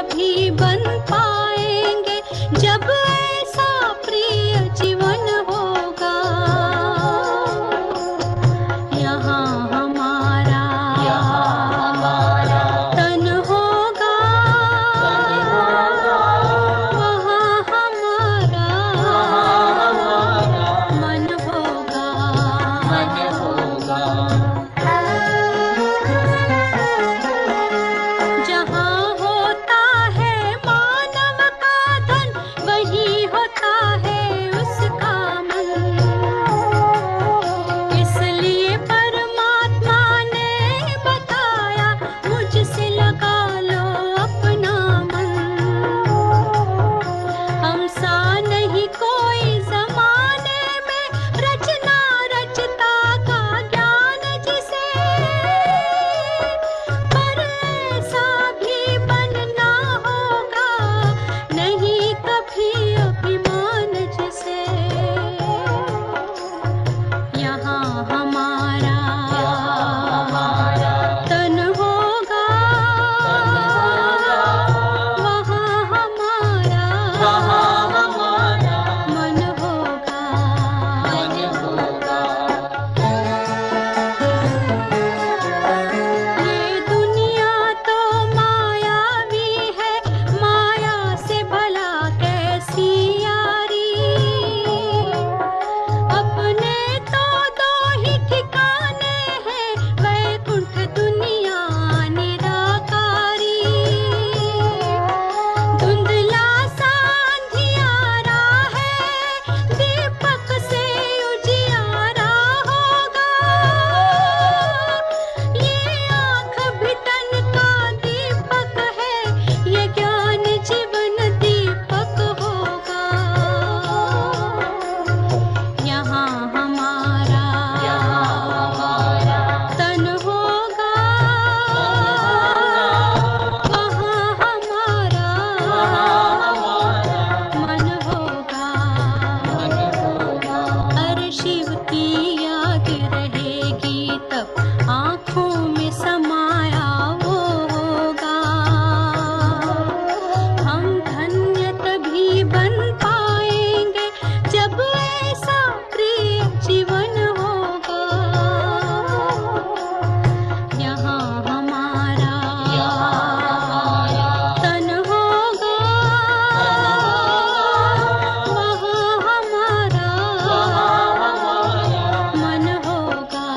तभी बन पाएंगे जब ऐसा प्रिय जीवन होगा। यहाँ हमारा तन होगा, वहाँ हमारा मन होगा। जहाँ होता है मानव का धन, वहीं होता है उसका मन। इसलिए परमात्मा ने बताया, मुझसे लगा लो अपना मन। हम सा नहीं कोई जमाने में, रचना रचता का ज्ञान जिसे, पर ऐसा भी बनना होगा नहीं कभी अभिमान जिसे। यहाँ हमारा तन होगा, वहाँ हमारा मन होगा। ये दुनिया तो मायावी है, माया से भला कैसी यारी। अपने तो दो ही ठिकाने हैं, वैकुंठ दुनिया निराकारी। धुंधला सा अंधियारा है, दीपक से उजियारा होगा। ये आँख भी तन का दीपक है, ये ज्ञान जीवन दीपक होगा। यहाँ हमारा तन होगा, वहाँ हमारा मन होगा। अरे शिव की याद रहेगी तब आँखों में समाया वो होगा। हम धन्य तभी बन पाएंगे जब ऐसा प्रिय जीवन होगा। यहाँ हमारा तन होगा, वहाँ हमारा मन होगा।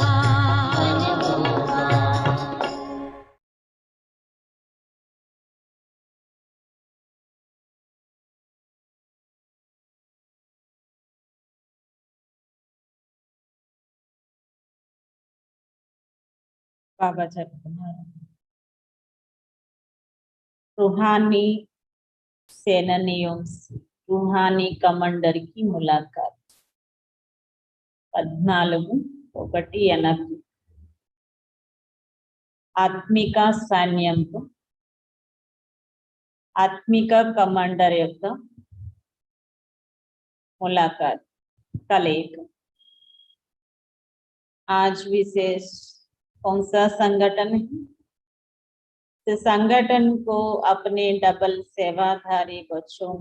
बाबा చెప్తున్నారు, रूहानी सेनानियों से रूहानी कमांडर की मुलाकात 14:1 ఆత్మిక సైన్యంతో ఆత్మిక కమాండర్ యొక్క मुलाकात कलेक। आज विशेष कौन सा संगठन है? तो संगठन को अपने डबल सेवाधारी बच्चों,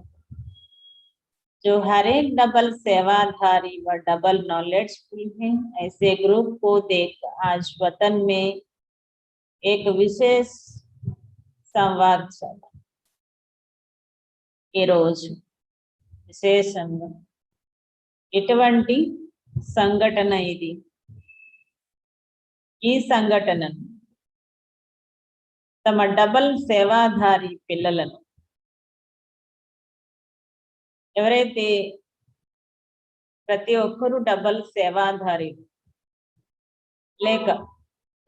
जो हर एक डबल सेवाधारी व डबल नॉलेजफुल हैं, ऐसे ग्रुप को देख आज वतन में एक विशेष संवाद चला। ఈ రోజు విశేషంగా ఎటువంటి సంఘటన ఇది? ఈ సంఘటనను తమ డబల్ సేవాధారి పిల్లలను, ఎవరైతే ప్రతి ఒక్కరు డబల్ సేవాధారి లేక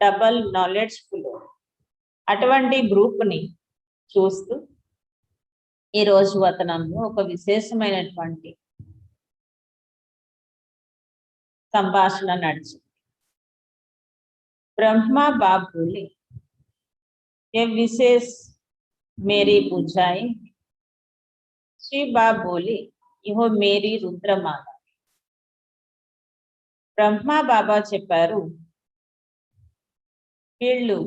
డబల్ నాలెడ్జ్ఫుల్ అటువంటి గ్రూప్ ని చూస్తూ ఈ రోజు వతనంలో ఒక విశేషమైనటువంటి సంభాషణ నడిచింది। ब्रह्मा बाप बोले, ये विशेष मेरी बुझाई। श्री बाप बोले, यह मेरी रुद्रमाला। ब्रह्मा बाबा చెప్పారు, వీళ్ళు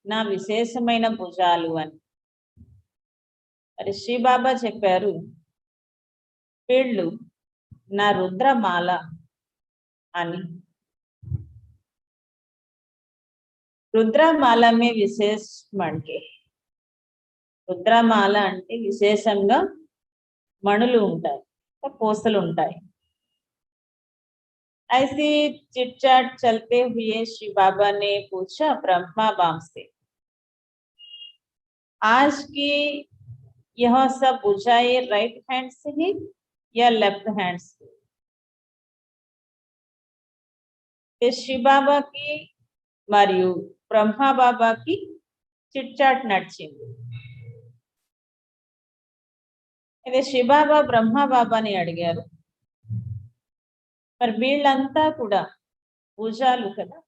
నా విశేషమైన భుజాలు అని। మరి శ్రీ బాబా చెప్పారు, వీళ్ళు నా రుద్రమాల అని. రుద్రమాల మే విశేషం అంటే, రుద్రమాల అంటే విశేషంగా మణులు ఉంటాయి, పూసలు ఉంటాయి. ऐसे चिट चाट चलते हुए श्री बाबा ने पूछा ब्रह्मा बाम से, आज की यह सब बुझाए राइट हैंड से है या लेफ्ट हैंड से? श्री बाबा की మరియు బ్రహ్మా బాబాకి చిట్ చాట్ నడిచింది. ఇది శ్రీ బాబా బ్రహ్మా బాబాని అడిగారు, మరి వీళ్ళంతా కూడా పూజాలు కదా,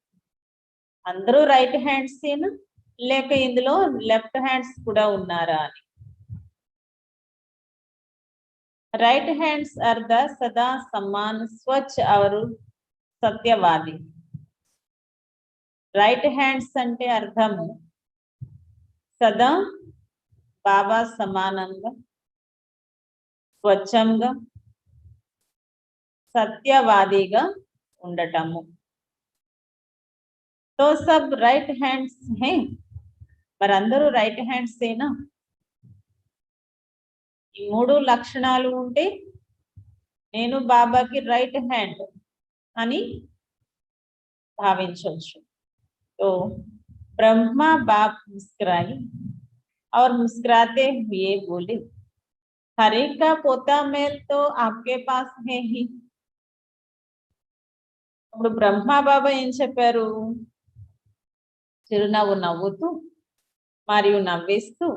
అందరూ రైట్ హ్యాండ్స్ ఏనా లేక ఇందులో లెఫ్ట్ హ్యాండ్స్ కూడా ఉన్నారా అని. రైట్ హ్యాండ్స్ ఆర్ ద సదా సమాన్ స్వచ్ఛ और సత్యవాది. రైట్ హ్యాండ్స్ అంటే అర్థము సదా బాబా సమానంగా, స్వచ్ఛంగా, సత్యవాదిగా ఉండటము. तो सब राइट हैंड्स हैं, మరి అందరూ రైట్ హ్యాండ్స్ ఏనా? ఈ మూడు లక్షణాలు ఉంటే నేను బాబాకి రైట్ హ్యాండ్ అని భావించవచ్చు. तो ब्रह्मा बाप मुस्कुराए और मुस्कुराते हुए बोले, हर एक का पोता मेल तो आपके पास है ही. ఇప్పుడు బ్రహ్మా బాబా ఏం చెప్పారు? చిరునవ్వు నవ్వుతూ మరియు నవ్విస్తూ,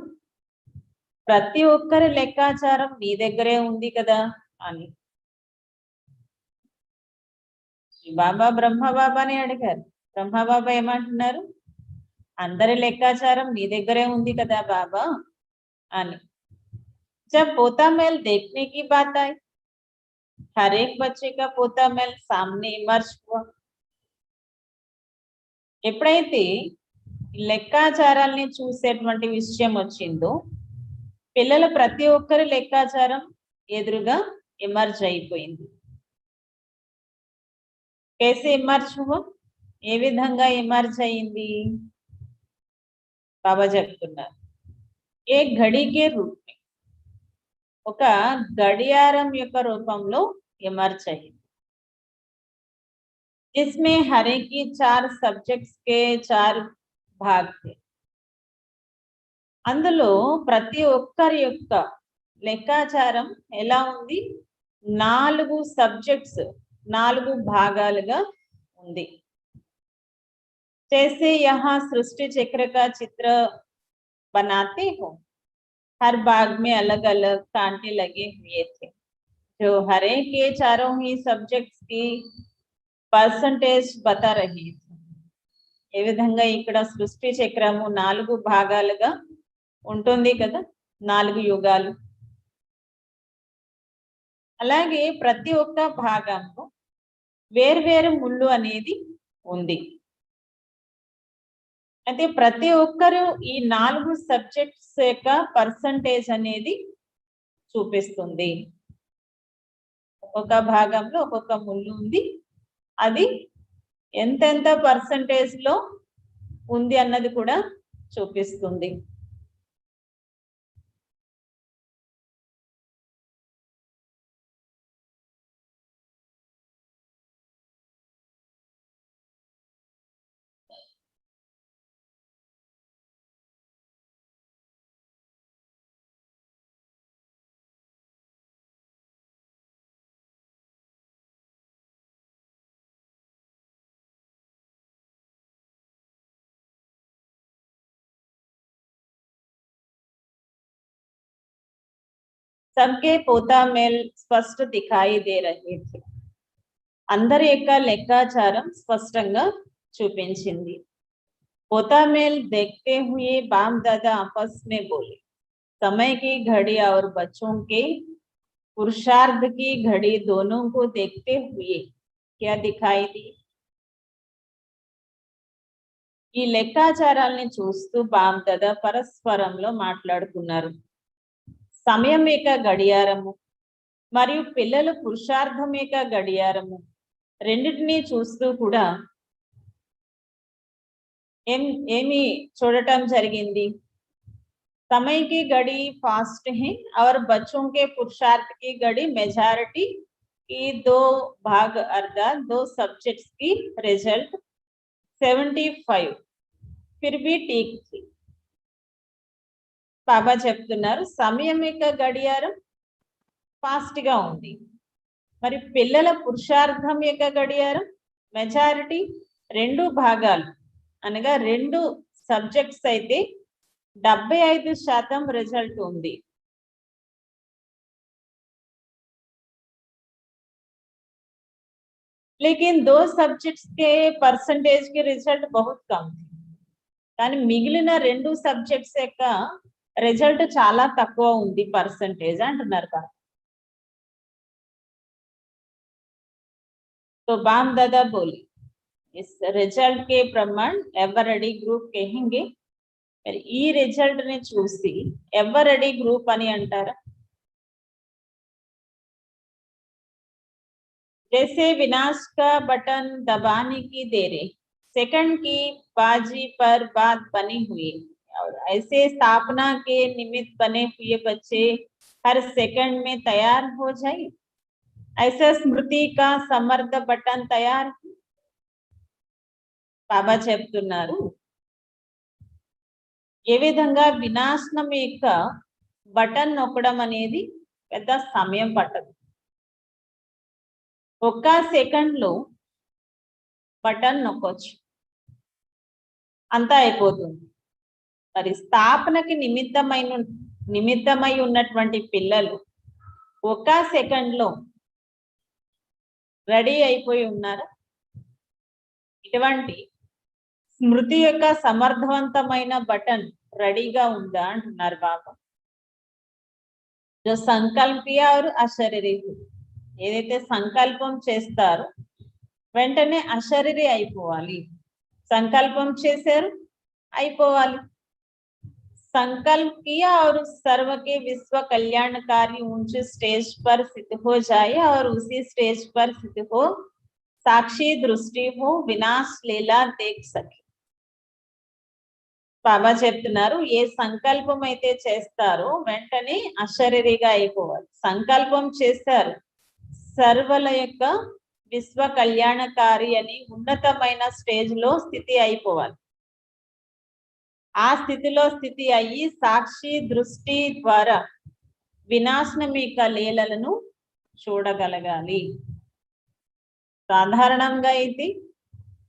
ప్రతి ఒక్కరి లెక్కాచారం మీ దగ్గరే ఉంది కదా అని. బాబా బ్రహ్మ బాబాని అడిగారు. బ్రహ్మ బాబా ఏమంటున్నారు? అందరి లెక్కాచారం మీ దగ్గరే ఉంది కదా బాబా అని. जब पोता मेल देखने की बात आई, हर एक बच्चे का पोता मेल सामने इमर्ज हुआ. ఎప్పుడైతే లెక్కాచారాల్ని చూసేటువంటి విషయం వచ్చిందో, పిల్లల ప్రతి ఒక్కరి లెక్కాచారం ఎదురుగా ఎమర్జ్ అయిపోయింది. कैसे ఎమర్జ్ हुआ? ఏ విధంగా ఎమర్జ్ అయింది? బాబా చెప్తున్నారు, ఏ ఘడికే రూప్ మే, ఒక గడియారం యొక్క రూపంలో ఎమర్జ్ అయింది. जिसमें हर एक की 4 సబ్జెక్ట్స్ के 4 భాగ్ थे. అందులో ప్రతి ఒక్కరి యొక్క లెక్కాచారం ఎలా ఉంది? 4 సబ్జెక్ట్స్, 4 భాగాలుగా ఉంది. जैसे यहाँ सृष्टि चक्र का चित्र बनाते हो, हर भाग में अलग अलग कांटे लगे हुए थे, जो हर एक के चारों ही सब्जेक्ट्स की పర్సంటేజ్ బతా రహీ. ఏ విధంగా ఇక్కడ సృష్టి చక్రము 4 భాగాలుగా ఉంటుంది కదా, 4 యుగాలు. అలాగే ప్రతి ఒక్క భాగంలో వేర్వేరు ముళ్ళు అనేది ఉంది. అయితే ప్రతి ఒక్కరు ఈ 4 సబ్జెక్ట్స్ యొక్క పర్సంటేజ్ అనేది చూపిస్తుంది. ఒక్కొక్క భాగంలో ఒక్కొక్క ముళ్ళు ఉంది, అది ఎంతెంత పర్సంటేజ్ లో ఉంది అన్నది కూడా చూపిస్తుంది. सबके पोता मेल స్పష్ట దిఖాయి దే రహే थे. అందరి యొక్క లెక్కాచారం స్పష్టంగా చూపించింది. पोता मेल देखते हुए बाम दादा आपस में बोले, समय की घड़ी और बच्चों के पुरुषार्थ की घड़ी दोनों को देखते हुए क्या दिखाई दी? ఈ లెక్కాచారాల్ని చూస్తూ బామ్ దాదా పరస్పరంలో మాట్లాడుకున్నారు. సమయం యొక్క గడియారము మరియు పిల్లల పురుషార్థం యొక్క గడియారము రెండింటినీ చూస్తూ కూడా ఏమి చూడటం జరిగింది? समय की घड़ी फास्ट है और बच्चों के पुरुषार्थ की घड़ी मेजॉरिटी की 2 भाग अर्थात 2 सब्जेक्ट्स की रिजल्ट 75 फिर भी ठीक थी. బాబా చెప్తున్నారు సమయం యొక్క గడియారం ఫాస్ట్ గా ఉంది, మరి పిల్లల పురుషార్థం యొక్క గడియారం మెజారిటీ 2 భాగాలు అనగా 2 సబ్జెక్ట్స్ అయితే 75% रिजल्ट ఉంది. लेकिन 2 सब्जेक्ट्स के परसेंटेज के रिजल्ट बहुत कम थे. కానీ మిగిలిన 2 సబ్జెక్ట్స్ యొక్క రిజల్ట్ చాలా తక్కువ ఉంది పర్సెంటేజ్ అంటున్నారు కదా. तो बाम दादा बोली इस रिजल्ट के प्रमाण एवरेडी ग्रुप कहेंगे. మరి ఈ రిజల్ట్ ని చూసి ఎవరెడీ గ్రూప్ అని అంటారా? जैसे विनाश का बटन दबाने की देरी सेकंड की बाजी पर बात बनी हुई और ऐसे स्थापना के निमित्त बने हुए बच्चे हर सेकंड में तैयार हो जाए, ऐसा स्मृति का समर्थ बटन तैयार. बाबा చెప్తున్నారు ఏ విధంగా వినాశనం యొక్క బటన్ నొక్కడం అనేది పెద్ద సమయం పట్టదు. 1 సెకండ్ లో బటన్ నొక్కొచ్చు, అంతా అయిపోతుంది. మరి స్థాపనకి నిమిత్తమై ఉన్నటువంటి పిల్లలు 1 సెకండ్ లో రెడీ అయిపోయి ఉన్నారు. ఇటువంటి స్మృతి యొక్క సమర్థవంతమైన బటన్ రెడీగా ఉందా అంటున్నారు బాబా. जो संकल्प किया और अशरीरी ఏదైతే సంకల్పం చేస్తారో వెంటనే అశరీరి అయిపోవాలి. సంకల్పం చేశారు అయిపోవాలి. संकल्प किया और सर्व के विश्व कल्याणकारी ऊंचे स्टेज पर स्थित हो जाए और उसी स्टेज पर स्थित हो साक्षी दृष्टि हो विनाश लीला देख सके. బాబా చెప్తున్నారు ఏ సంకల్పం అయితే చేస్తారో వెంటనే అశరీరిగా అయిపోవాలి. సంకల్పం చేస్తారు సర్వల యొక్క విశ్వ కళ్యాణకారి అని ఉన్నతమైన స్టేజ్ లో స్థితి అయిపోవాలి. ఆ స్థితిలో స్థితి అయ్యి సాక్షి దృష్టి ద్వారా వినాశనం యొక్క లీలలను చూడగలగాలి. సాధారణంగా అయితే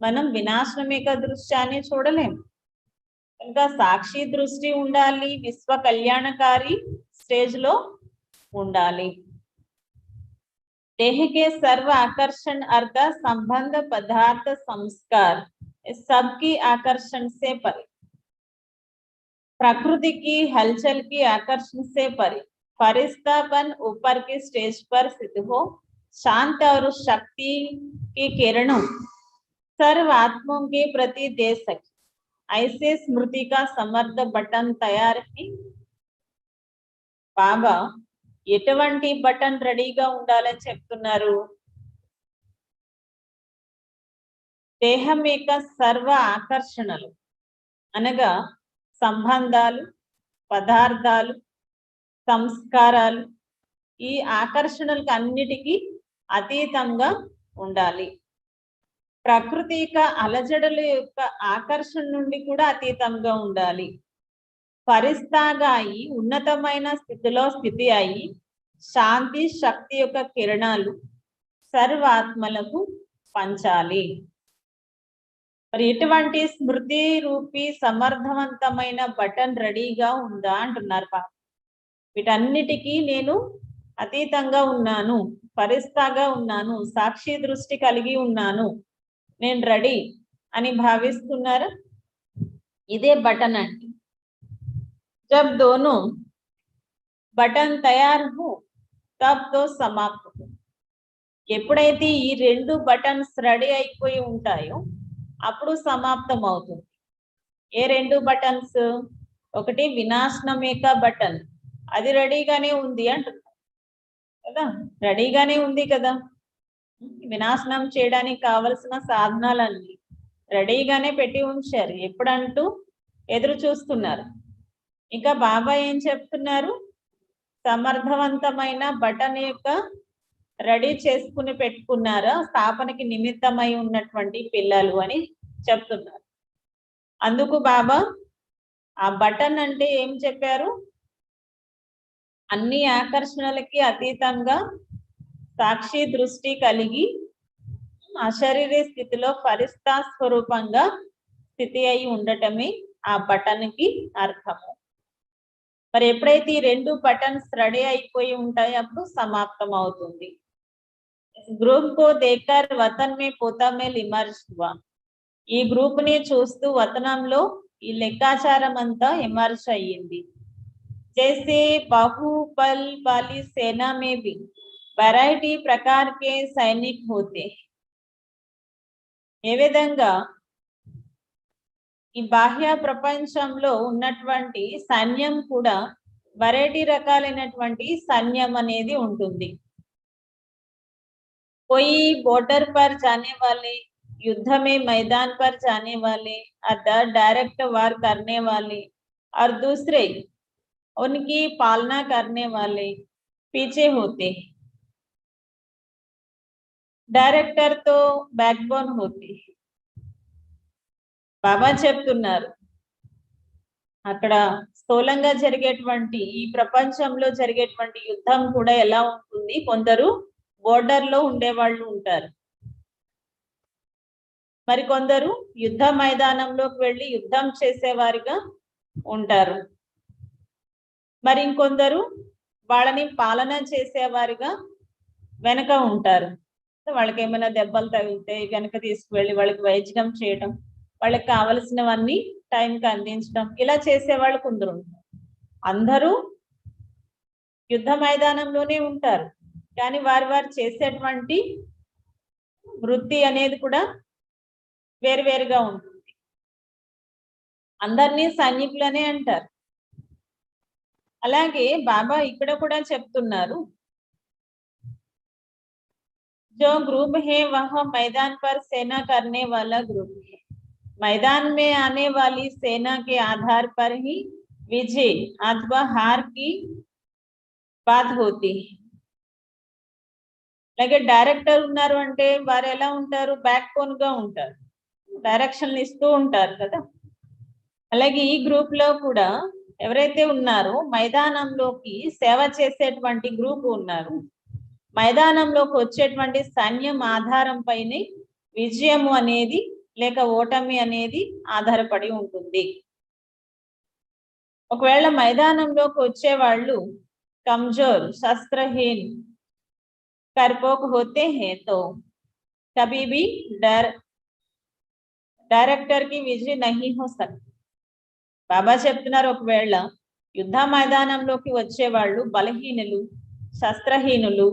మనం వినాశనం యొక్క దృశ్యాన్ని చూడలేము కనుక సాక్షి దృష్టి ఉండాలి, విశ్వ కళ్యాణకారి స్టేజ్ లో ఉండాలి. देह के सर्व आकर्षण अर्थ संबंध पदार्थ संस्कार सबकी आकर्षण से परे, प्रकृति की हलचल की आकर्षण से परे फरिश्तापन ऊपर के स्टेज पर स्थित हो शांत और शक्ति की किरणों सर्व आत्माओं के प्रति दे सके, ऐसे स्मृति का समर्थ बटन तैयार है. बाबा ఎటువంటి బటన్ రెడీగా ఉండాలని చెప్తున్నారు? దేహం యొక్క సర్వ ఆకర్షణలు అనగా సంబంధాలు, పదార్థాలు, సంస్కారాలు ఈ ఆకర్షణలకు అన్నిటికీ అతీతంగా ఉండాలి. ప్రకృతి యొక్క అలజడుల యొక్క ఆకర్షణ నుండి కూడా అతీతంగా ఉండాలి. ఫరిస్తాగా అయి ఉన్నతమైన స్థితిలో స్థితి అయి శాంతి శక్తి యొక్క కిరణాలు సర్వాత్మలకు పంచాలి. మరి ఎటువంటి స్మృతి రూపీ సమర్థవంతమైన బటన్ రెడీగా ఉందా అంటున్నారు బాబా. వీటన్నిటికీ నేను అతీతంగా ఉన్నాను, ఫరిస్తాగా ఉన్నాను, సాక్షి దృష్టి కలిగి ఉన్నాను, నేను రెడీ అని భావిస్తున్నారా? ఇదే బటన్ అంటే जब दोनों बटन तैयार हो तब तो समाप्त हो. ఎప్పుడైతే ఈ 2 బటన్స్ రెడీ అయిపోయి ఉంటాయో అప్పుడు సమాప్తం అవుతుంది. ఏ 2 బటన్స్? ఒకటి వినాశనం యొక్క బటన్ అది రెడీగానే ఉంది అంటున్నారు కదా, రెడీగానే ఉంది కదా. వినాశనం చేయడానికి కావలసిన సాధనాలన్నీ రెడీగానే పెట్టి ఉంచారు, ఎప్పుడంటూ ఎదురు చూస్తున్నారు. ఇంకా బాబా ఏం చెప్తున్నారు, సమర్థవంతమైన బటన్ యొక్క రెడీ చేసుకుని పెట్టుకున్నారా స్థాపనకి నిమిత్తమై ఉన్నటువంటి పిల్లలు అని చెప్తున్నారు. అందుకు బాబా ఆ బటన్ అంటే ఏం చెప్పారు, అన్ని ఆకర్షణలకి అతీతంగా సాక్షి దృష్టి కలిగి అశరీర స్థితిలో ఫరిస్తా స్వరూపంగా స్థితి అయి ఉండటమే ఆ బటన్ కి అర్థము. మరి ఎప్పుడైతే ఈ రెండు బటన్స్ రెడీ అయిపోయి ఉంటాయి అప్పుడు సమాప్తం అవుతుంది. గ్రూప్ కో దేకర్ వతన్ మే పోతా మే ఇమర్జ్ హువా. ఈ గ్రూప్ ని చూస్తూ వతనంలో ఈ లెక్కాచారం అంతా ఇమర్జ్ అయ్యింది. जैसे बाहुबल वाली सेना में भी वैरायटी प्रकार के सैनिक होते हैं. ఏ విధంగా ఈ బాహ్య ప్రపంచంలో ఉన్నటువంటి సైన్యం కూడా వెరైటీ రకాలైనటువంటి సైన్యం అనేది ఉంటుంది. कोई बॉर्डर पर जाने वाले, युद्ध में मैदान पर जाने वाले, अदर डायरेक्ट वार करने वाले और दूसरे उनकी पालना करने वाले पीछे होते हैं. डायरेक्टर तो बैकबोन होते हैं. బాబా చెప్తున్నారు అక్కడ స్థూలంగా జరిగేటువంటి ఈ ప్రపంచంలో జరిగేటువంటి యుద్ధం కూడా ఎలా ఉంటుంది, కొందరు బోర్డర్ లో ఉండేవాళ్ళు ఉంటారు, మరి కొందరు యుద్ధ మైదానంలోకి వెళ్ళి యుద్ధం చేసేవారిగా ఉంటారు, మరి ఇంకొందరు వాళ్ళని పాలన చేసేవారిగా వెనక ఉంటారు. వాళ్ళకి ఏమైనా దెబ్బలు తగిలితే వెనక తీసుకువెళ్ళి వాళ్ళకి వైద్యం చేయడం, వాళ్ళకి కావలసినవన్నీ టైంకి అందించడం, ఇలా చేసేవాళ్ళు కొందరు ఉంటారు. అందరూ యుద్ధ మైదానంలోనే ఉంటారు, కానీ వారు చేసేటువంటి వృత్తి అనేది కూడా వేరువేరుగా ఉంటుంది. అందరినీ సైనికులనే అంటారు. అలాగే బాబా ఇక్కడ కూడా చెప్తున్నారు, जो ग्रुप है वह मैदान पर सेना करने वाला ग्रुप है. मैदान में आने वाली सेना के आधार पर ही विजय अथवा हार की बात होती है. అలాగే డైరెక్టర్ ఉన్నారు అంటే వారు ఎలా ఉంటారు, బ్యాక్ బోన్ గా ఉంటారు, డైరెక్షన్లు ఇస్తూ ఉంటారు కదా. అలాగే ఈ గ్రూప్ లో కూడా ఎవరైతే ఉన్నారో మైదానంలోకి సేవ చేసేటువంటి గ్రూప్ ఉన్నారు, మైదానంలోకి వచ్చేటువంటి సైన్యం ఆధారంపైనే విజయము అనేది లేక ఓటమి అనేది ఆధారపడి ఉంటుంది. ఒకవేళ మైదానంలోకి వచ్చే వాళ్ళు కమ్జోర్ శస్త్రహీన్ కర్పోక్ హోతే హే తో కభీ భీ డైరెక్టర్ కి విజయ్ నహీ హో సక్తా. బాబా చెప్తున్నారు, ఒకవేళ యుద్ధ మైదానంలోకి వచ్చే వాళ్ళు బలహీనులు, శస్త్రహీనులు,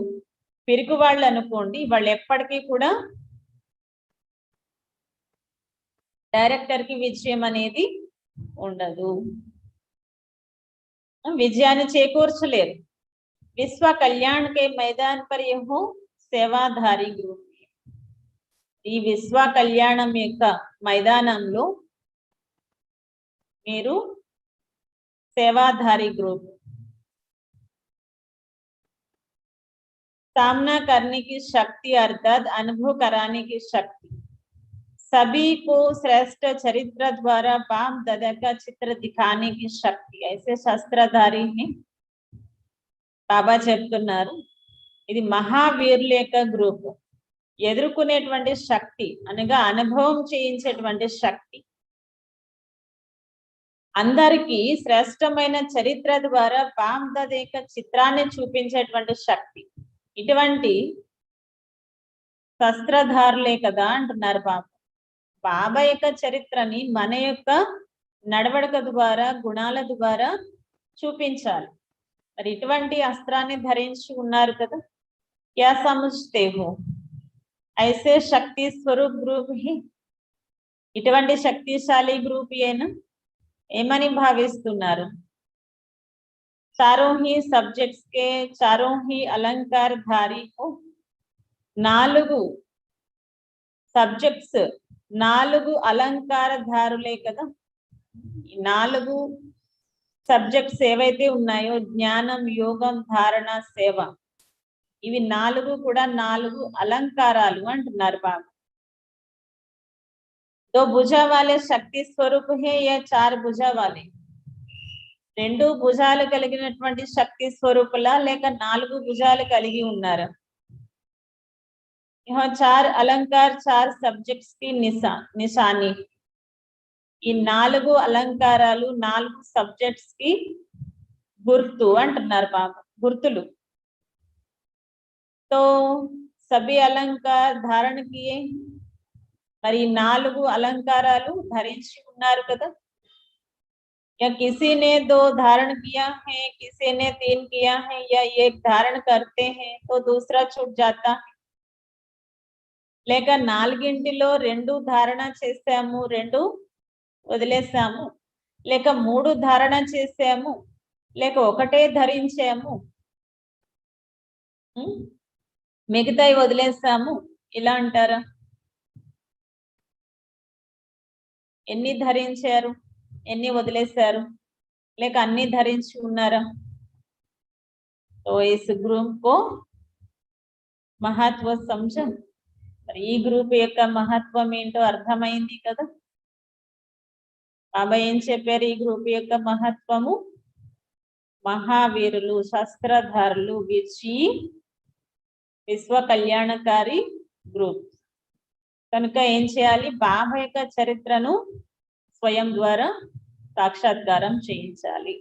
పిరికి వాళ్ళు అనుకోండి, వాళ్ళు ఎప్పటికీ కూడా డైరెక్టర్ కి విజయం అనేది ఉండదు, విజయాన్ని చేకూర్చలేరు. విశ్వ కళ్యాణ్ కే మైదాన్ పర్ యహో సేవాధారి గ్రూప్. ఈ విశ్వ కళ్యాణం యొక్క మైదానంలో మీరు సేవాధారి గ్రూప్ सामना करने की शक्ति अर्थात अनुभव कराने की शक्ति, सभी को श्रेष्ठ चरित्र द्वारा बाप दादा का चित्र दिखाने की शक्ति, ऐसे शस्त्रधारी हैं. బాబా చెప్తున్నారు ఇది మహావీరుల యొక్క గ్రూప్, ఎదుర్కొనేటువంటి శక్తి అనగా అనుభవం చేయించేటువంటి శక్తి, అందరికీ శ్రేష్టమైన చరిత్ర ద్వారా బాప్ దాదా యొక్క చిత్రాన్ని చూపించేటువంటి శక్తి. ఇటువంటి శస్త్రధారులే కదా అంటున్నారు బాబా. బాబా యొక్క చరిత్రని మన యొక్క నడవడిక ద్వారా, గుణాల ద్వారా చూపించాలి. మరి ఇటువంటి అస్త్రాన్ని ధరించి ఉన్నారు కదా. క్యా సమజ్తే హో ఐసే శక్తి స్వరూప్ గ్రూప్ హి, ఇటువంటి శక్తిశాలి గ్రూప్ ఏనా ఏమని భావిస్తున్నారు? चारों ही सब्जेक्ट्स के चारों ही अलंकार धारी हो నాలుగు సబ్జెక్ట్స్ నాలుగు అలంకార ధారులే కదా ఈ నాలుగు సబ్జెక్ట్స్ ఏవైతే ఉన్నాయో జ్ఞానం యోగం ధారణ సేవ ఇవి నాలుగు కూడా నాలుగు అలంకారాలు అంటున్నారు బాబా దో భుజా వాలే శక్తి స్వరూప్ హే యా చార్ భుజా వాలే రెండు భుజాలు కలిగినటువంటి శక్తి స్వరూపులా లేక నాలుగు భుజాలు కలిగి ఉన్నారా यहाँ चार अलंकार चार सब्जेक्ट्स की निशानी ఈ నాలుగు అలంకారాలు నాలుగు సబ్జెక్ట్స్ కి గుర్తు అంటున్నారు బాబా గుర్తులు तो सभी अलंकार धारण किए మరి నాలుగు అలంకారాలు ధరించి ఉన్నారు కదా या किसी ने दो धारण किया है किसी ने तीन किया है या एक धारण करते हैं तो दूसरा छूट जाता है లేక నాలుగింటిలో రెండు ధారణ చేసాము రెండు వదిలేసాము లేక మూడు ధారణ చేసాము లేక ఒకటే ధరించాము మిగతాయి వదిలేసాము ఇలా అంటారా ఎన్ని ధరించారు ఎన్ని వదిలేశారు లేక అన్ని ధరించి ఉన్నారా तो इस ग्रुप को महत्व समझ ఈ గ్రూప్ యొక్క మహత్వం ఏంటో అర్థమైంది కదా బాబా ఏం చెప్పారు ఈ గ్రూప్ యొక్క మహత్వము మహావీరులు శస్త్రధారులు విజయి విశ్వ కళ్యాణకారి గ్రూప్ కనుక ఏం చేయాలి బాబా యొక్క చరిత్రను స్వయం ద్వారా సాక్షాత్కారం చేయించాలి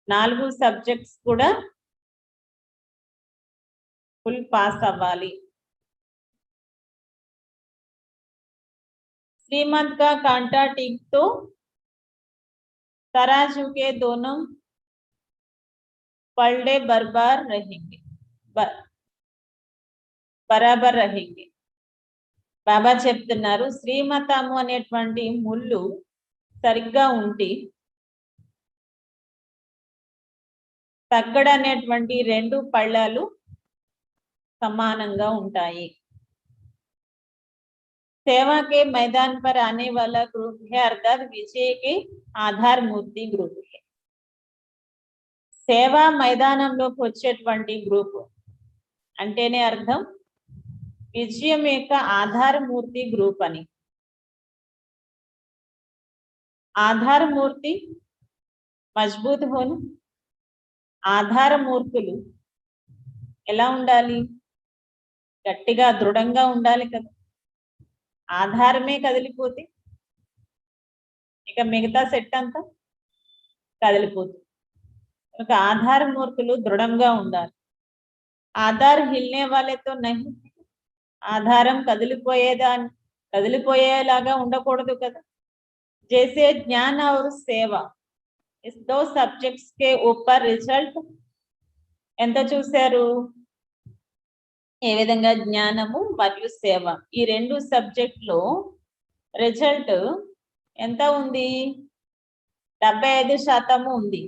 నాలుగు సబ్జెక్ట్స్ కూడా ఫుల్ పాస్ అవ్వాలి श्रीमत का कांटा टिक तो तराजू के दोनों पलड़े बराबर रहेंगे बराबर रहेंगे बाबा చెప్తున్నారు శ్రీమతము అనేటువంటి ముళ్ళు సరిగ్గా ఉండి తగ్గడ అనేటువంటి రెండు పళ్ళాలు సమానంగా ఉంటాయి सेवा के मैदान पर आने वाला ग्रुप है अर्थात विजय के आधार मूर्ति ग्रुप है సేవా మైదానంలోకి వచ్చేటువంటి గ్రూప్ అంటేనే అర్థం విజయం యొక్క ఆధారమూర్తి గ్రూప్ అని ఆధారమూర్తి మజబూత్ హోను ఆధారమూర్తులు ఎలా ఉండాలి గట్టిగా దృఢంగా ఉండాలి కదా ఆధారమే కదిలిపోతే ఇక మిగతా సెట్ అంతా కదిలిపోతుంది కనుక ఆధారమూర్తులు దృఢంగా ఉండాలి ఆధార్ హిల్నే వాళ్ళతో నహి ఆధారం కదిలిపోయేలాగా ఉండకూడదు కదా जैसे ज्ञान और सेवा इस दो सब्जेक्ट्स के ऊपर रिजल्ट ఎంత చూశారు ఏ విధంగా జ్ఞానము మరియు సేవ ఈ రెండు సబ్జెక్ట్ లో రిజల్ట్ ఎంత ఉంది 75% ఉంది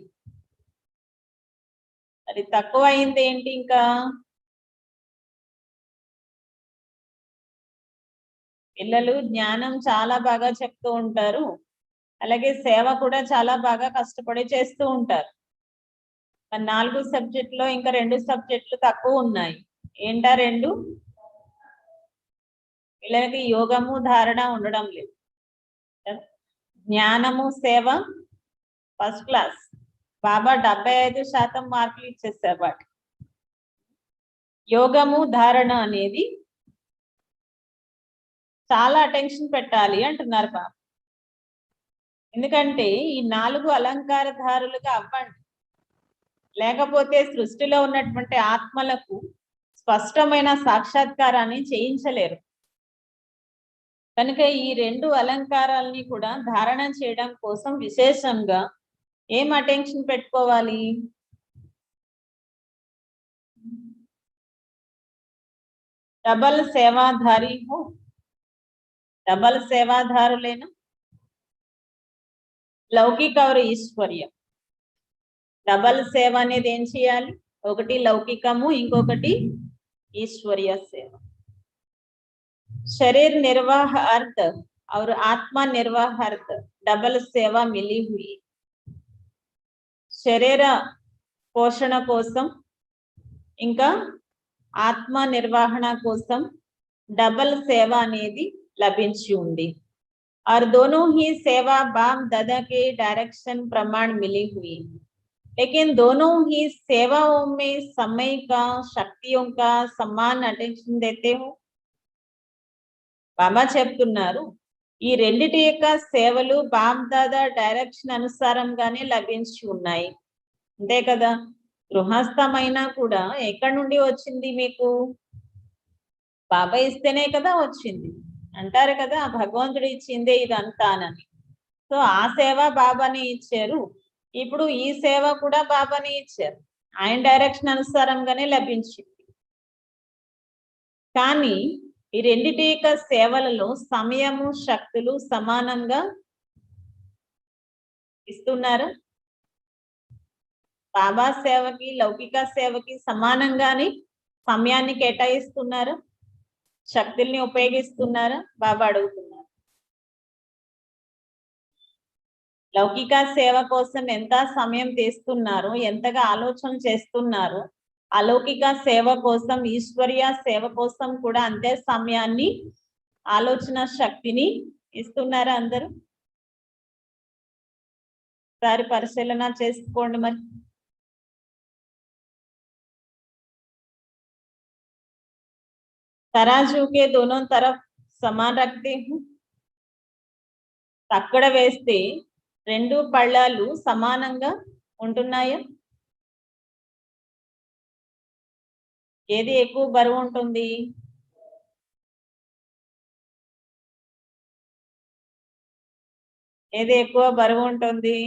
అది తక్కువ అయింది ఏంటి ఇంకా పిల్లలు జ్ఞానం చాలా బాగా చెప్తూ ఉంటారు అలాగే సేవ కూడా చాలా బాగా కష్టపడి చేస్తూ ఉంటారు మరి 4 సబ్జెక్టులో ఇంకా 2 సబ్జెక్టులు తక్కువ ఉన్నాయి ఏంటా రెండు పిల్లలకి యోగము ధారణ ఉండడం లేదు జ్ఞానము సేవ ఫస్ట్ క్లాస్ బాబా 75% మార్కులు ఇచ్చేసారు వాటి యోగము ధారణ అనేది చాలా అటెన్షన్ పెట్టాలి అంటున్నారు బాబా ఎందుకంటే ఈ 4 అలంకారధారులుగా అవ్వండి లేకపోతే సృష్టిలో ఉన్నటువంటి ఆత్మలకు స్పష్టమైన సాక్షాత్కారాన్ని చేయించలేరు కనుక ఈ 2 అలంకారాలని కూడా ధారణ చేయడం కోసం విశేషంగా ఏం అటెన్షన్ పెట్టుకోవాలి डबल सेवाधारी हो डबल सेवाधारुलेना लौकिक और ईश्वर्य డబల్ సేవ అనేది ఏం చేయాలి? ఒకటి లౌకికము, ఇంకొకటి ఈశ్వరీయ సేవ. शरीर निर्वाह अर्थ और आत्मा निर्वाह अर्थ डबल सेवा मिली हुई. శరీర పోషణ కోసం ఇంకా ఆత్మ నిర్వహణ కోసం డబల్ సేవ అనేది లభించి ఉంది. और दोनों ही सेवा बाप दादा के डायरेक्शन प्रमाण मिली हुई. लेकिन दोनों ही सेवाओं में समय का, शक्तियों का समान अटेंशन देते हो. బాబా చెప్తున్నారు ఈ రెండిటి యొక్క సేవలు బాప్ దాదా డైరెక్షన్ అనుసారంగానే లభించి ఉన్నాయి. అంతే కదా? గృహస్థమైనా కూడా ఎక్కడి నుండి వచ్చింది మీకు? బాబా ఇస్తేనే కదా వచ్చింది. అంటారు కదా భగవంతుడు ఇచ్చిందే ఇదంతానని. సో ఆ సేవ బాబాని ఇచ్చారు, ఇప్పుడు ఈ సేవ కూడా బాబాని ఇచ్చారు. ఆయన డైరెక్షన్ అనుసారంగానే లభించింది. కానీ ఈ రెండిటి యొక్క సేవలలో సమయము, శక్తులు సమానంగా ఇస్తున్నారు. బాబా సేవకి, లౌకిక సేవకి సమానంగానే సమయాన్ని కేటాయిస్తున్నారు, శక్తుల్ని ఉపయోగిస్తున్నారా? బాబా అడుగుతున్నారు. లౌకిక సేవ కోసం ఎంత సమయం తీస్తున్నారు, ఎంతగా ఆలోచన చేస్తున్నారు, అలౌకిక సేవ కోసం, ఈశ్వరీయ సేవ కోసం కూడా అంతే సమయాన్ని, ఆలోచన శక్తిని ఇస్తున్నారా అందరూ? ఒకసారి పరిశీలన చేసుకోండి. మరి तराजू के दोनों तरफ समान रखते हैं. అక్కడ వేస్తే రెండు పళ్ళాలు సమానంగా ఉంటున్నాయా? ఏది ఎక్కువ బరువు ఉంటుంది? ఏది ఎక్కువ బరువు ఉంటుంది?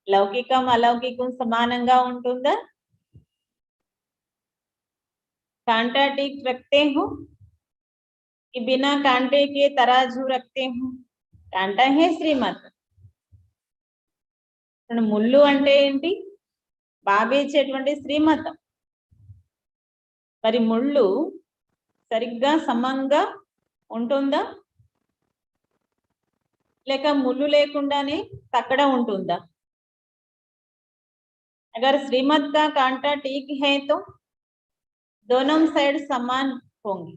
లౌకికం అలౌకికం సమానంగా ఉంటుందా? कांटा टिक रखते हो कि बिना कांटे के तराजू रखते हो? कांटा है श्रीमत. ముళ్ళు అంటే ఏంటి? బాబా ఇచ్చేటువంటి శ్రీమతం. మరి ముళ్ళు సరిగ్గా సమంగా ఉంటుందా, లేక ముళ్ళు లేకుండానే తక్కడ ఉంటుందా? అగర్ శ్రీమత్ కా కాంటా ఠీక్ హై తో दोनों साइड समान होंगे.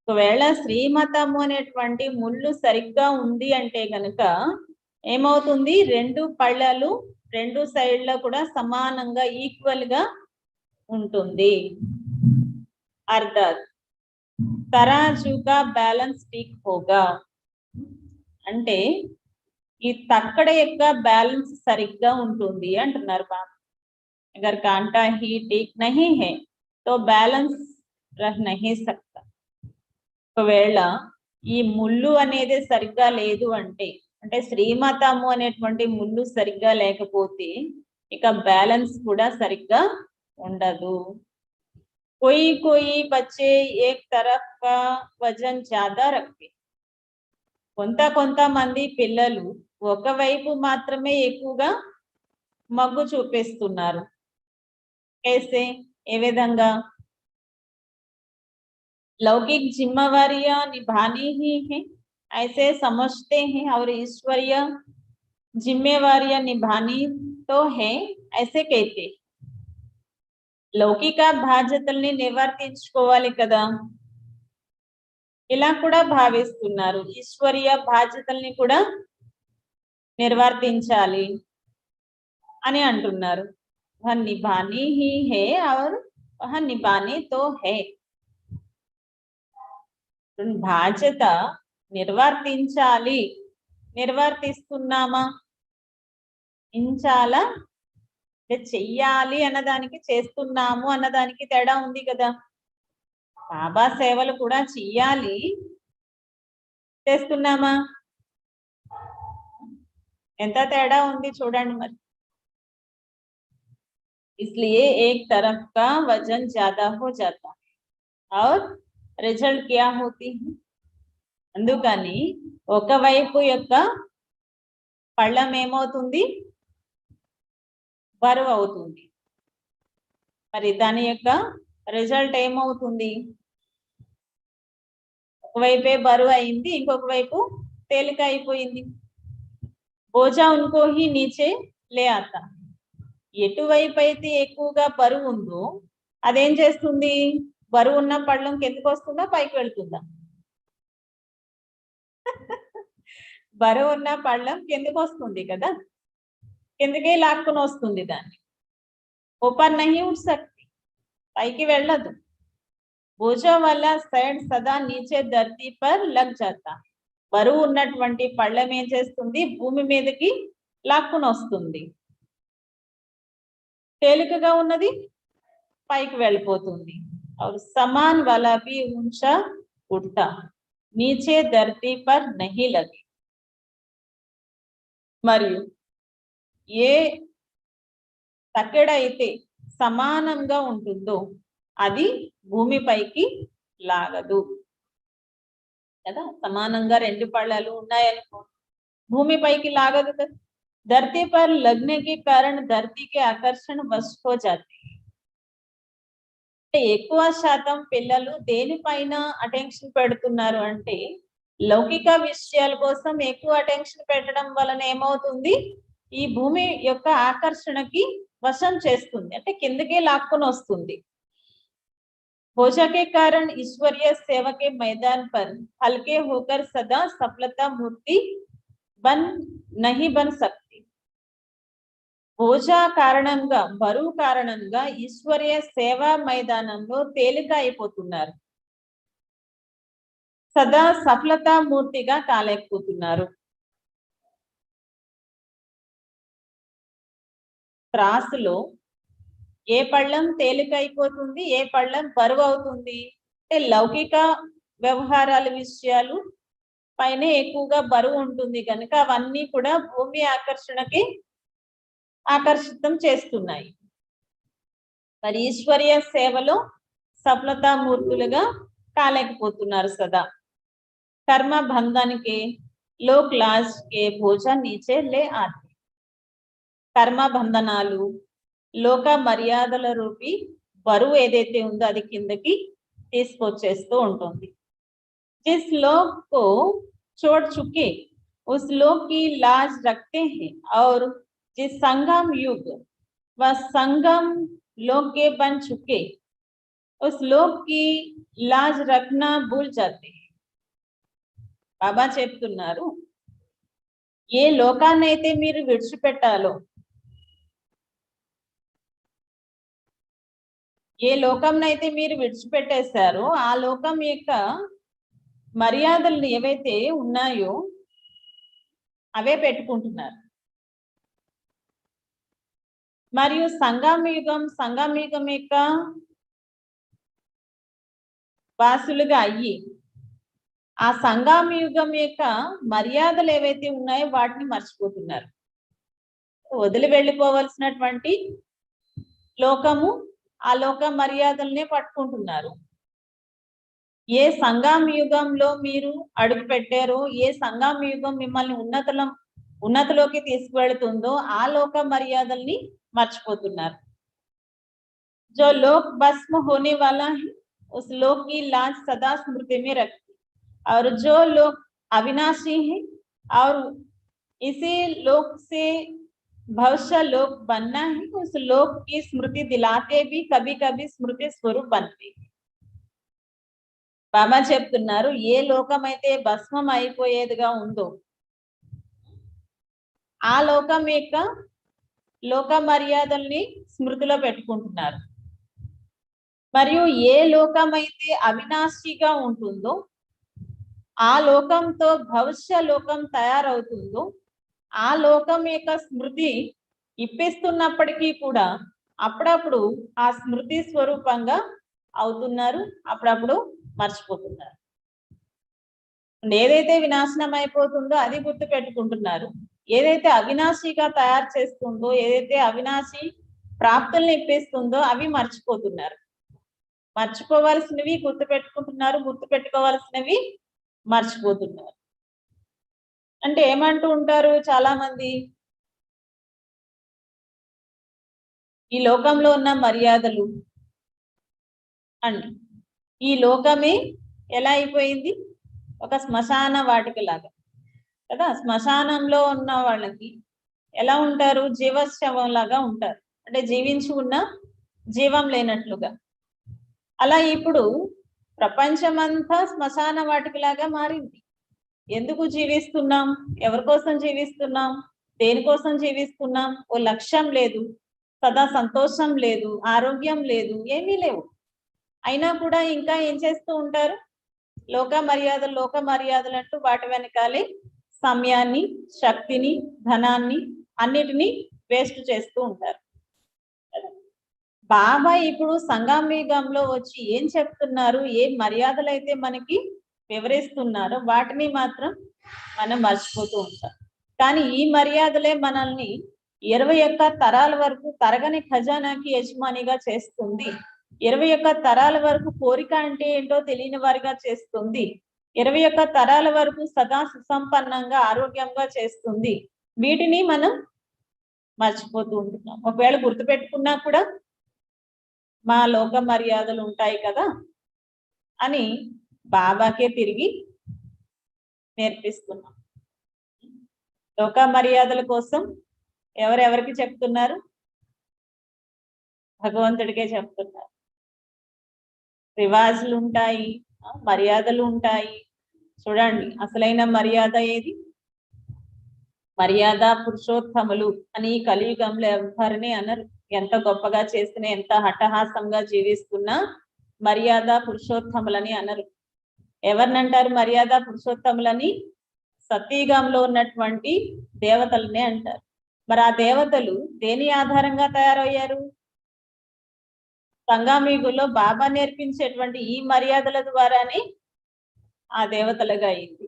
ఒకవేళ శ్రీమతము అనేటువంటి ముళ్ళు సరిగ్గా ఉంది అంటే గనుక ఏమవుతుంది? రెండు పళ్ళలు రెండు సైడ్ల కూడా సమానంగా ఈక్వల్ గా ఉంటుంది. అర్థాత్ తరాజుగా బ్యాలెన్స్ ఠీక్ హోగా అంటే ఈ తక్కడ యొక్క బ్యాలెన్స్ సరిగ్గా ఉంటుంది అంటున్నారు బాబా. అగర్ కాంటా హీ ఠీక్ నహీ హై तो बैलेंस रह नहीं सकता. ఒకవేళ ఈ ముళ్ళు అనేది సరిగ్గా లేదు అంటే, అంటే శ్రీమతము అనేటువంటి ముళ్ళు సరిగ్గా లేకపోతే ఇక బ్యాలెన్స్ కూడా సరిగ్గా ఉండదు. कोई कोई बच्चे एक तरफ का वजन ज्यादा रखते. కొంతమంది పిల్లలు ఒకవైపు మాత్రమే ఎక్కువగా మగ్గు చూపిస్తున్నారు. कैसे? ఏ విధంగా? लौकिक जिम्मेवारियां निभानी ही है ऐसे समझते हैं और ईश्वरीय जिम्मेवारियां निभानी तो है ऐसे कहते. లౌకిక బాధ్యతల్ని నిర్వర్తించుకోవాలి కదా, ఇలా కూడా భావిస్తున్నారు. ఈశ్వరీయ బాధ్యతల్ని కూడా నిర్వర్తించాలి అని అంటున్నారు. वह निभानी ही है और वह निभानी तो है. బాధ్యత నిర్వర్తించాలి, నిర్వర్తిస్తున్నామా? ఇంచాలా చెయ్యాలి అన్నదానికి చేస్తున్నాము అన్నదానికి తేడా ఉంది కదా. బాబా సేవలు కూడా చెయ్యాలి, చేస్తున్నామా? ఎంత తేడా ఉంది చూడండి మరి. इसलिए एक तरफ का वजन ज्यादा हो जाता है और रिजल्ट क्या होती है. అందుకని ఒకవైపు యొక్క పళ్ళం ఏమవుతుంది? బరువు అవుతుంది. మరి దాని యొక్క రిజల్ట్ ఏమవుతుంది? ఒకవైపే బరువు అయింది, ఇంకొక వైపు తేలిక అయిపోయింది. బోజా ఉన్కో హీ నీచే లే ఆతా. ఎటువైపు అయితే ఎక్కువగా బరువు ఉందో అదేం చేస్తుంది? బరువు ఉన్న పళ్ళం కిందకు వస్తుందా, పైకి వెళ్తుందా? బరువు ఉన్న పళ్ళం కిందకు వస్తుంది కదా, కిందకే లాక్కుని వస్తుంది దాన్ని. ऊपर नहीं उठ सकती, పైకి వెళ్ళదు. बोझा वाला सैड सदा नीचे धरती पर लग जाता. బరువు ఉన్నటువంటి పళ్ళం ఏం చేస్తుంది? భూమి మీదకి లాక్కుని వస్తుంది. తేలికగా ఉన్నది పైకి వెళ్ళిపోతుంది. और समान वाला भी ऊंचा उठता, नीचे धरती पर नहीं लगी. మరియు ఏ తక్కెడైతే సమానంగా ఉంటుందో అది భూమిపైకి లాగదు కదా. సమానంగా రెండు పళ్ళాలు ఉన్నాయనుకో భూమిపైకి లాగదు కదా. धरती पर लगने के कारण धरती के आकर्षण वश हो जाते. ఎక్కువ శాతం పిల్లలు దేనిపైన అటెన్షన్ పెడుతున్నారు అంటే లౌకిక విషయాల కోసం ఎక్కువ అటెన్షన్ పెట్టడం వలన ఏమవుతుంది? ఈ భూమి యొక్క ఆకర్షణకి వశం చేస్తుంది, అంటే కిందకే లాక్కొని వస్తుంది. बोझा के कारण ईश्वरीय सेवा के मैदान पर हल्के होकर सदा सफलता मूर्ति नहीं बन सकती. బోజా కారణంగా, బరువు కారణంగా ఈశ్వరీయ సేవా మైదానంలో తేలిక అయిపోతున్నారు, సదా సఫలతా మూర్తిగా కాలేకపోతున్నారు. త్రాసులో ఏ పళ్ళం తేలిక అయిపోతుంది, ఏ పళ్ళం బరువు అవుతుంది అంటే లౌకిక వ్యవహారాల విషయాలు పైన ఎక్కువగా బరువు ఉంటుంది కనుక అవన్నీ కూడా భూమి ఆకర్షణకి ఆకర్షితం చేస్తున్నాయి. మరి ఈశ్వరీయ సేవలో సఫలతా మూర్తులుగా కాలేకపోతున్నారు సదా. కర్మ బంధానికి లోక్ లాజ్ కే భోజా నీచే లే ఆతే. కర్మ బంధనాలు, లోక మర్యాదల రూపి బరువు ఏదైతే ఉందో అది కిందకి తీసుకొచ్చేస్తూ ఉంటుంది. जिस लोग को छोड़ चुके उस लोग की लाज रखते हैं और जिस संगम युग व संगम लोग के बन चुके उस लोग की लाज रखना भूल जाते हैं. బాబా చెప్తున్నారు, ఏ లోకాన్నైతే మీరు విడిచిపెట్టాలో, ఏ లోకంనైతే మీరు విడిచిపెట్టేశారో ఆ లోకం యొక్క మర్యాదలు ఏవైతే ఉన్నాయో అవే పెట్టుకుంటున్నారు. మరియు సంగమయుగం యొక్క వాసులుగా అయ్యి ఆ సంగమయుగం యొక్క మర్యాదలు ఏవైతే ఉన్నాయో వాటిని మర్చిపోతున్నారు. వదిలి వెళ్ళిపోవలసినటువంటి లోకము, ఆ లోక మర్యాదలనే పట్టుకుంటున్నారు. ఏ సంగమయుగంలో మీరు అడుగు పెట్టారో, ఏ సంగమయుగం మిమ్మల్ని ఉన్నతలోకి తీసుకువెళ్తుందో ఆ లోక మర్యాదల్ని మర్చిపోతున్నారు. जो लोक भस्म होने वाला है उस लोक की लाज सदा स्मृति में रखती, और जो लोग अविनाशी है और इसी लोक से भविष्य लोक बनना है उस लोक की स्मृति दिलाते भी कभी कभी स्मृति स्वरूप बनते. బాబా చెప్తున్నారు, ఏ లోకం అయితే భస్మం అయిపోయేదిగా ఉందో ఆ లోకం యొక్క లోక మర్యాదల్ని స్మృతిలో పెట్టుకుంటున్నారు. మరియు ఏ లోకం అయితే అవినాశిగా ఉంటుందో, ఆ లోకంతో భవిష్య లోకం తయారవుతుందో ఆ లోకం యొక్క స్మృతి ఇప్పిస్తున్నప్పటికీ కూడా అప్పుడప్పుడు ఆ స్మృతి స్వరూపంగా అవుతున్నారు, అప్పుడప్పుడు మర్చిపోతున్నారు. ఏదైతే వినాశనం అయిపోతుందో అది గుర్తు పెట్టుకుంటున్నారు, ఏదైతే అవినాశిగా తయారు చేస్తుందో, ఏదైతే అవినాశి ప్రాప్తుల్ని ఇప్పిస్తుందో అవి మర్చిపోతున్నారు. మర్చిపోవలసినవి గుర్తు పెట్టుకుంటున్నారు, గుర్తు పెట్టుకోవాల్సినవి మర్చిపోతున్నారు. అంటే ఏమంటూ ఉంటారు చాలా మంది, ఈ లోకంలో ఉన్న మర్యాదలు అండి, ఈ లోకమే ఎలా అయిపోయింది, ఒక శ్మశాన వాటిక లాగా కదా. శ్మశానంలో ఉన్న వాళ్ళకి ఎలా ఉంటారు, జీవశవం లాగా ఉంటారు, అంటే జీవించి ఉన్న జీవం లేనట్లుగా. అలా ఇప్పుడు ప్రపంచమంతా శ్మశాన వాటికలాగా మారింది. ఎందుకు జీవిస్తున్నాం, ఎవరి కోసం జీవిస్తున్నాం, దేనికోసం జీవిస్తున్నాం, ఓ లక్ష్యం లేదు, సదా సంతోషం లేదు, ఆరోగ్యం లేదు, ఏమీ లేవు. అయినా కూడా ఇంకా ఏం చేస్తూ ఉంటారు, లోక మర్యాదలు అంటూ వాటి వెనకాలే సమయాన్ని, శక్తిని, ధనాన్ని అన్నిటినీ వేస్ట్ చేస్తూ ఉంటారు. బాబా ఇప్పుడు సంగమయుగంలో వచ్చి ఏం చెప్తున్నారు, ఏ మర్యాదలు అయితే మనకి వివరిస్తున్నారో వాటిని మాత్రం మనం మర్చిపోతూ ఉంటాం. కానీ ఈ మర్యాదలే మనల్ని 21 తరాల వరకు తరగని ఖజానాకి యజమానిగా చేస్తుంది. 21 తరాల వరకు కోరిక అంటే ఏంటో తెలియని వారిగా చేస్తుంది. 21 తరాల వరకు సదా సుసంపన్నంగా ఆరోగ్యంగా చేస్తుంది. వీటిని మనం మర్చిపోతూ ఉంటున్నాం. ఒకవేళ గుర్తుపెట్టుకున్నా కూడా మా లోక మర్యాదలు ఉంటాయి కదా అని బాబాకే తిరిగి నేర్పిస్తున్నాం. లోక మర్యాదల కోసం ఎవరెవరికి చెప్తున్నారు, భగవంతుడికే చెప్తున్నారు. రివాజులు ఉంటాయి, మర్యాదలు ఉంటాయి. చూడండి, అసలైన మర్యాద ఏది, మర్యాద పురుషోత్తములు అని కలియుగంలో ఎవరిని అనరు. ఎంత గొప్పగా చేసిన, ఎంత హఠహాసంగా జీవిస్తున్నా మర్యాద పురుషోత్తములని అనరు. ఎవరినంటారు మర్యాద పురుషోత్తములని? సత్యయుగంలో ఉన్నటువంటి దేవతలనే అంటారు. మరి ఆ దేవతలు దేని ఆధారంగా తయారయ్యారు? సంగమయుగంలో బాబా నేర్పించేటువంటి ఈ మర్యాదల ద్వారానే ఆ దేవతలుగా అయింది.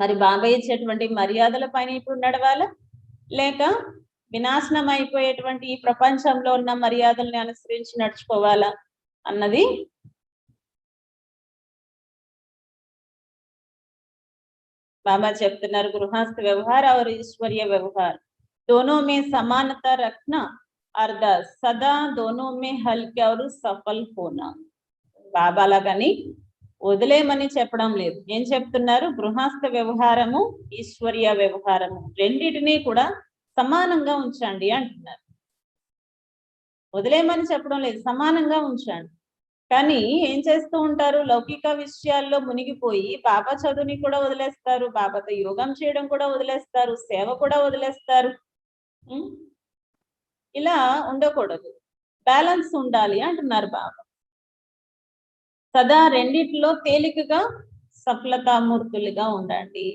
మరి బాబా ఇచ్చేటువంటి మర్యాదల పైన ఇప్పుడు నడవాలా, లేక వినాశనం అయిపోయేటువంటి ఈ ప్రపంచంలో ఉన్న మర్యాదల్ని అనుసరించి నడుచుకోవాలా అన్నది बाबा చెప్తున్నారు. गृहस्थ व्यवहार और ईश्वरीय व्यवहार दोनों में समानता रखना अर्थात सदा दोनों में हल्के और सफल होना. బాబా లాగని వదిలేమని చెప్పడం లేదు. ఏం చెప్తున్నారు, గృహస్థ వ్యవహారము, ఈశ్వరీయ వ్యవహారము రెండింటినీ కూడా సమానంగా ఉంచండి అంటున్నారు. వదిలేమని చెప్పడం లేదు, సమానంగా ఉంచండి. కానీ ఏం చేస్తూ ఉంటారు, లౌకిక విషయాల్లో మునిగిపోయి బాబా చదువుని కూడా వదిలేస్తారు, బాబాతో యోగం చేయడం కూడా వదిలేస్తారు, సేవ కూడా వదిలేస్తారు. ఇలా ఉండకూడదు, బ్యాలెన్స్ ఉండాలి అంటున్నారు బాబా. సదా రెండిట్లో తేలికగా సఫలతామూర్తులుగా ఉండండి.